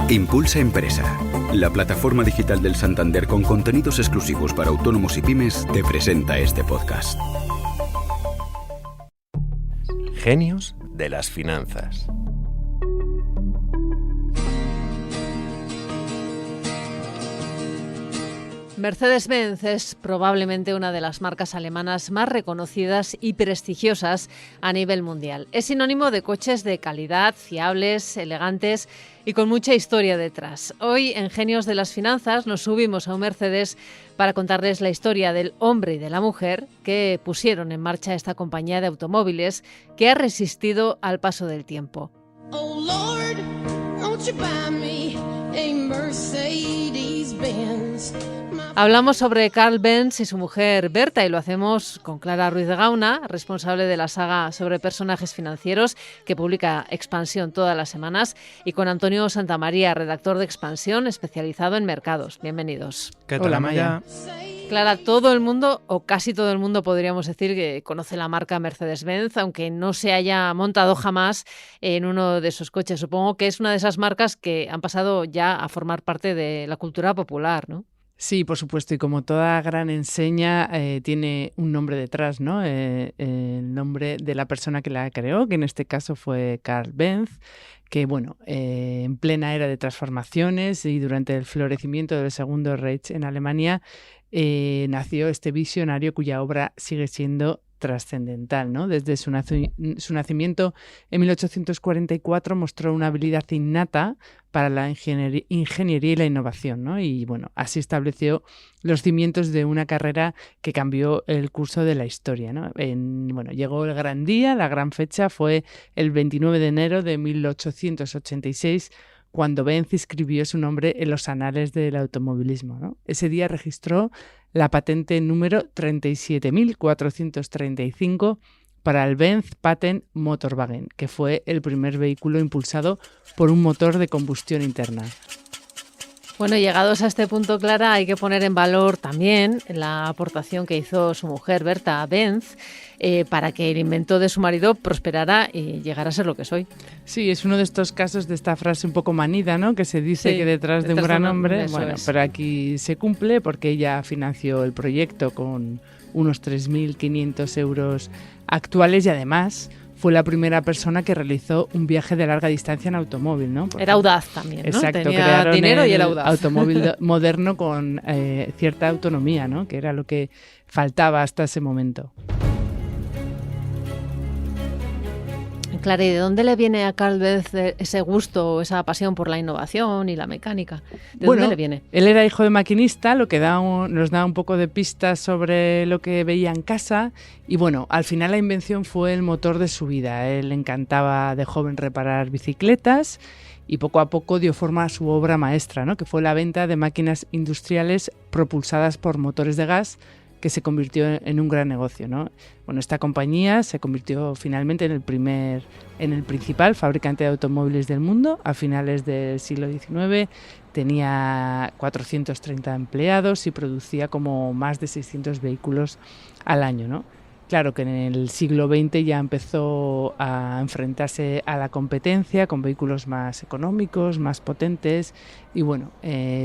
Impulsa Empresa, la plataforma digital del Santander con contenidos exclusivos para autónomos y pymes, te presenta este podcast. Genios de las finanzas. Mercedes-Benz es probablemente una de las marcas alemanas más reconocidas y prestigiosas a nivel mundial. Es sinónimo de coches de calidad, fiables, elegantes y con mucha historia detrás. Hoy, en Genios de las Finanzas, nos subimos a un Mercedes para contarles la historia del hombre y de la mujer que pusieron en marcha esta compañía de automóviles que ha resistido al paso del tiempo. Oh Lord, won't you buy me a Mercedes-Benz? Hablamos sobre Carl Benz y su mujer Berta y lo hacemos con Clara Ruiz de Gauna, responsable de la saga sobre personajes financieros que publica Expansión todas las semanas, y con Antonio Santamaría, redactor de Expansión especializado en mercados. Bienvenidos. ¿Qué tal, Amaya? Clara, todo el mundo, o casi todo el mundo podríamos decir, que conoce la marca Mercedes-Benz, aunque no se haya montado jamás en uno de esos coches. Supongo que es una de esas marcas que han pasado ya a formar parte de la cultura popular, ¿no? Sí, por supuesto, y como toda gran enseña tiene un nombre detrás, ¿no? El nombre de la persona que la creó, que en este caso fue Carl Benz, que bueno, en plena era de transformaciones y durante el florecimiento del Segundo Reich en Alemania, nació este visionario cuya obra sigue siendo trascendental, ¿no? Desde su nacimiento en 1844 mostró una habilidad innata para la ingeniería y la innovación, ¿no? Y bueno, así estableció los cimientos de una carrera que cambió el curso de la historia, ¿no? Llegó el gran día, la gran fecha fue el 29 de enero de 1886, cuando Benz inscribió su nombre en los anales del automovilismo, ¿no? Ese día registró la patente número 37.435 para el Benz Patent Motorwagen, que fue el primer vehículo impulsado por un motor de combustión interna. Bueno, llegados a este punto, Clara, hay que poner en valor también la aportación que hizo su mujer, Berta Benz, para que el invento de su marido prosperara y llegara a ser lo que soy. Sí, es uno de estos casos de esta frase un poco manida, ¿no? Que se dice que detrás de un gran hombre, pero aquí se cumple porque ella financió el proyecto con unos 3.500 euros actuales y además fue la primera persona que realizó un viaje de larga distancia en automóvil, ¿no? Porque, era audaz también, ¿no? Exacto, tenía dinero y era audaz. Automóvil moderno con cierta autonomía, ¿no? Que era lo que faltaba hasta ese momento. Claro, ¿y de dónde le viene a Carl Benz ese gusto, esa pasión por la innovación y la mecánica? ¿Dónde le viene? Él era hijo de maquinista, lo que nos da un poco de pistas sobre lo que veía en casa. Y bueno, al final la invención fue el motor de su vida. A él le encantaba de joven reparar bicicletas y poco a poco dio forma a su obra maestra, ¿no? Que fue la venta de máquinas industriales propulsadas por motores de gas, que se convirtió en un gran negocio, ¿no? Bueno, esta compañía se convirtió finalmente en el principal fabricante de automóviles del mundo a finales del siglo XIX. Tenía 430 empleados y producía como más de 600 vehículos al año, ¿no? Claro que en el siglo XX ya empezó a enfrentarse a la competencia con vehículos más económicos, más potentes y bueno,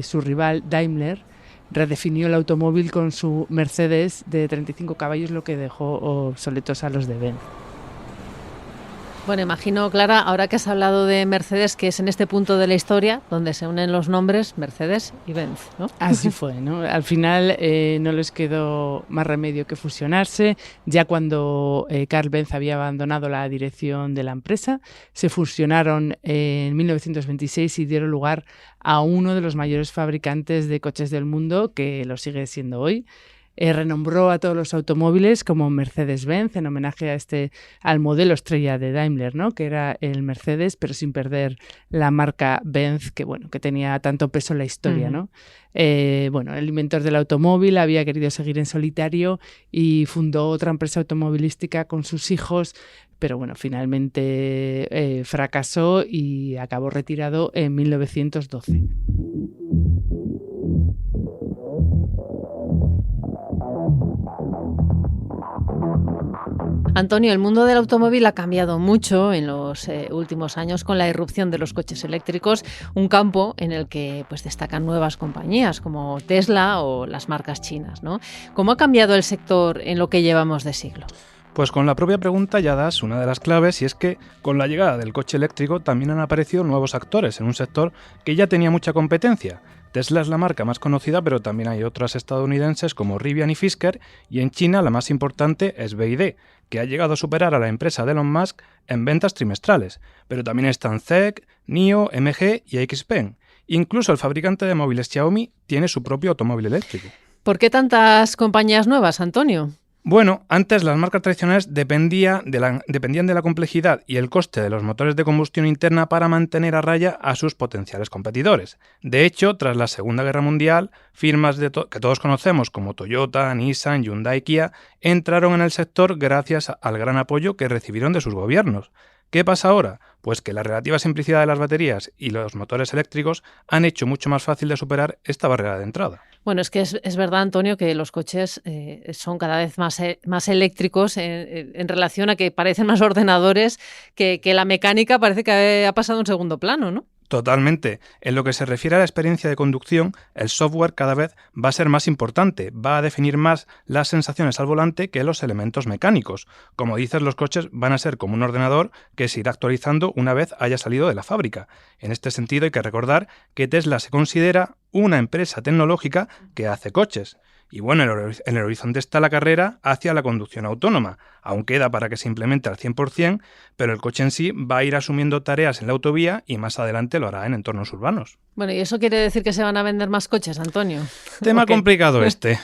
su rival Daimler redefinió el automóvil con su Mercedes de 35 caballos, lo que dejó obsoletos a los de Benz. Bueno, imagino, Clara, ahora que has hablado de Mercedes, que es en este punto de la historia donde se unen los nombres Mercedes y Benz, ¿no? Así fue, ¿no? Al final no les quedó más remedio que fusionarse. Ya cuando Carl Benz había abandonado la dirección de la empresa, se fusionaron en 1926 y dieron lugar a uno de los mayores fabricantes de coches del mundo, que lo sigue siendo hoy. Renombró a todos los automóviles como Mercedes-Benz en homenaje al modelo estrella de Daimler, ¿no? Que era el Mercedes, pero sin perder la marca Benz, que tenía tanto peso en la historia, ¿no? El inventor del automóvil había querido seguir en solitario y fundó otra empresa automovilística con sus hijos, pero finalmente fracasó y acabó retirado en 1912. Antonio, el mundo del automóvil ha cambiado mucho en los últimos años con la irrupción de los coches eléctricos, un campo en el que pues, destacan nuevas compañías como Tesla o las marcas chinas, ¿no? ¿Cómo ha cambiado el sector en lo que llevamos de siglo? Pues con la propia pregunta ya das una de las claves, y es que con la llegada del coche eléctrico también han aparecido nuevos actores en un sector que ya tenía mucha competencia. Tesla es la marca más conocida, pero también hay otras estadounidenses como Rivian y Fisker, y en China la más importante es BYD, que ha llegado a superar a la empresa de Elon Musk en ventas trimestrales. Pero también están ZEEC, NIO, MG y XPeng. Incluso el fabricante de móviles Xiaomi tiene su propio automóvil eléctrico. ¿Por qué tantas compañías nuevas, Antonio? Bueno, antes las marcas tradicionales dependían de la complejidad y el coste de los motores de combustión interna para mantener a raya a sus potenciales competidores. De hecho, tras la Segunda Guerra Mundial, firmas que todos conocemos como Toyota, Nissan, Hyundai, Kia, entraron en el sector gracias al gran apoyo que recibieron de sus gobiernos. ¿Qué pasa ahora? Pues que la relativa simplicidad de las baterías y los motores eléctricos han hecho mucho más fácil de superar esta barrera de entrada. Bueno, es que es verdad, Antonio, que los coches son cada vez más eléctricos en relación a que parecen más ordenadores, que la mecánica parece que ha pasado a un segundo plano, ¿no? Totalmente. En lo que se refiere a la experiencia de conducción, el software cada vez va a ser más importante, va a definir más las sensaciones al volante que los elementos mecánicos. Como dices, los coches van a ser como un ordenador que se irá actualizando una vez haya salido de la fábrica. En este sentido hay que recordar que Tesla se considera una empresa tecnológica que hace coches. Y bueno, en el horizonte está la carrera hacia la conducción autónoma. Aún queda para que se implemente al 100%, pero el coche en sí va a ir asumiendo tareas en la autovía y más adelante lo hará en entornos urbanos. Bueno, ¿y eso quiere decir que se van a vender más coches, Antonio? Tema complicado este.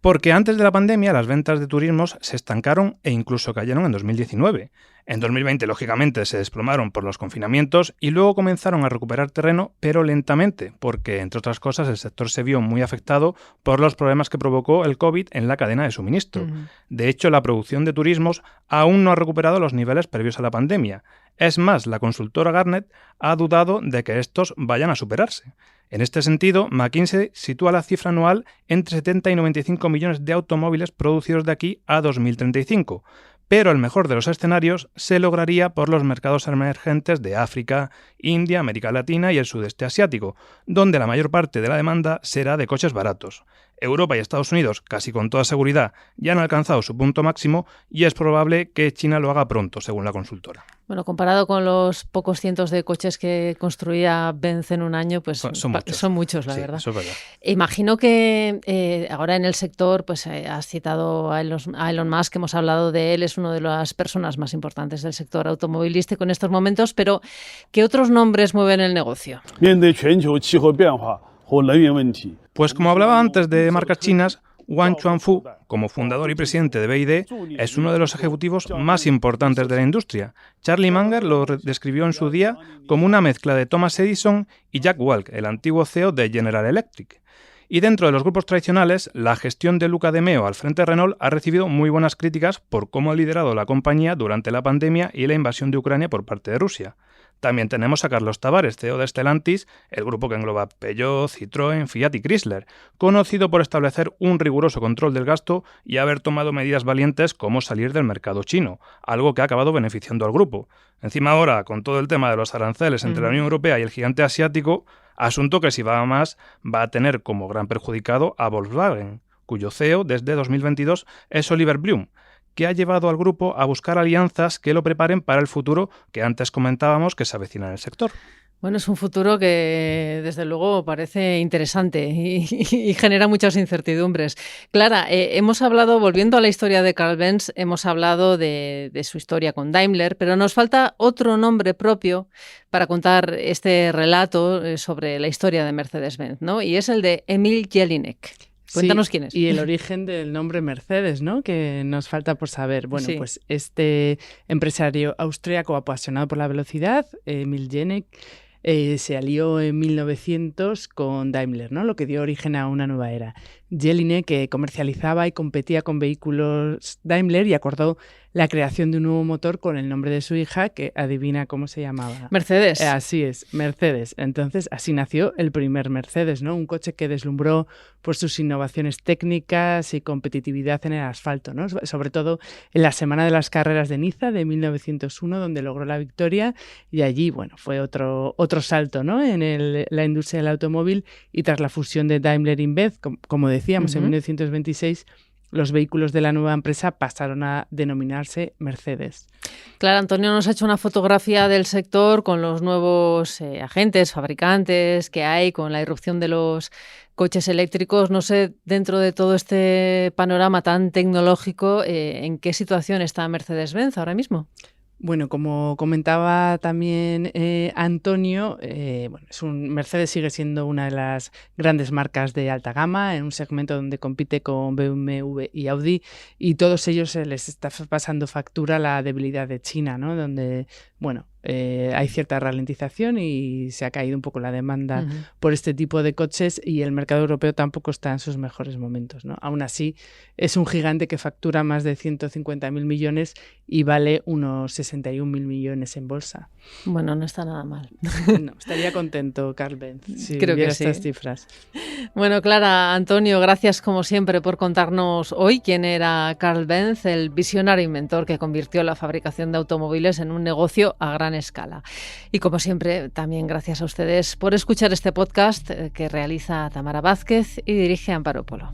Porque antes de la pandemia las ventas de turismos se estancaron e incluso cayeron en 2019. En 2020, lógicamente, se desplomaron por los confinamientos y luego comenzaron a recuperar terreno, pero lentamente, porque, entre otras cosas, el sector se vio muy afectado por los problemas que provocó el COVID en la cadena de suministro. De hecho, la producción de turismos aún no ha recuperado los niveles previos a la pandemia. Es más, la consultora Gartner ha dudado de que estos vayan a superarse. En este sentido, McKinsey sitúa la cifra anual entre 70 y 95 millones de automóviles producidos de aquí a 2035, pero el mejor de los escenarios se lograría por los mercados emergentes de África, India, América Latina y el sudeste asiático, donde la mayor parte de la demanda será de coches baratos. Europa y Estados Unidos, casi con toda seguridad, ya han alcanzado su punto máximo y es probable que China lo haga pronto, según la consultora. Bueno, comparado con los pocos cientos de coches que construía Benz en un año, pues son muchos, la verdad. Eso es verdad. Imagino que ahora en el sector, pues has citado a Elon Musk, hemos hablado de él, es una de las personas más importantes del sector automovilístico en estos momentos, pero ¿qué otros nombres mueven el negocio? Pues como hablaba antes de marcas chinas, Wang Chuanfu, como fundador y presidente de BYD, es uno de los ejecutivos más importantes de la industria. Charlie Munger lo describió en su día como una mezcla de Thomas Edison y Jack Welch, el antiguo CEO de General Electric. Y dentro de los grupos tradicionales, la gestión de Luca de Meo al frente de Renault ha recibido muy buenas críticas por cómo ha liderado la compañía durante la pandemia y la invasión de Ucrania por parte de Rusia. También tenemos a Carlos Tavares, CEO de Stellantis, el grupo que engloba Peugeot, Citroën, Fiat y Chrysler, conocido por establecer un riguroso control del gasto y haber tomado medidas valientes como salir del mercado chino, algo que ha acabado beneficiando al grupo. Encima ahora, con todo el tema de los aranceles entre la Unión Europea y el gigante asiático, asunto que si va a más va a tener como gran perjudicado a Volkswagen, cuyo CEO desde 2022 es Oliver Blume, que ha llevado al grupo a buscar alianzas que lo preparen para el futuro que antes comentábamos que se avecina en el sector. Bueno, es un futuro que desde luego parece interesante y genera muchas incertidumbres. Clara, hemos hablado, volviendo a la historia de Carl Benz, hemos hablado de su historia con Daimler, pero nos falta otro nombre propio para contar este relato sobre la historia de Mercedes-Benz, ¿no? Y es el de Emil Jelinek. Cuéntanos quién es. Y el origen del nombre Mercedes, ¿no? Que nos falta por saber. Bueno, pues este empresario austríaco apasionado por la velocidad, Emil Jelinek, se alió en 1900 con Daimler, ¿no? Lo que dio origen a una nueva era. Jelinek, que comercializaba y competía con vehículos Daimler, y acordó la creación de un nuevo motor con el nombre de su hija, que adivina cómo se llamaba. Mercedes. Así es, Mercedes. Entonces, así nació el primer Mercedes, ¿no? Un coche que deslumbró por sus innovaciones técnicas y competitividad en el asfalto, ¿no? Sobre todo en la Semana de las Carreras de Niza de 1901, donde logró la victoria, y allí, bueno, fue otro salto, ¿no? En la industria del automóvil, y tras la fusión de Daimler Inv, como decíamos, en 1926, los vehículos de la nueva empresa pasaron a denominarse Mercedes. Claro, Antonio nos ha hecho una fotografía del sector con los nuevos agentes, fabricantes que hay, con la irrupción de los coches eléctricos. No sé, dentro de todo este panorama tan tecnológico, ¿en qué situación está Mercedes-Benz ahora mismo? Bueno, como comentaba también Antonio, Mercedes sigue siendo una de las grandes marcas de alta gama en un segmento donde compite con BMW y Audi, y todos ellos les está pasando factura la debilidad de China, ¿no? Donde, hay cierta ralentización y se ha caído un poco la demanda por este tipo de coches, y el mercado europeo tampoco está en sus mejores momentos, ¿no? Aún así, es un gigante que factura más de 150.000 millones y vale unos 61.000 millones en bolsa. Bueno, no está nada mal. No, estaría contento Carl Benz si Creo viera que sí. estas cifras. Bueno, Clara, Antonio, gracias como siempre por contarnos hoy quién era Carl Benz, el visionario inventor que convirtió la fabricación de automóviles en un negocio a gran escala. Y como siempre, también gracias a ustedes por escuchar este podcast que realiza Tamara Vázquez y dirige Amparo Polo.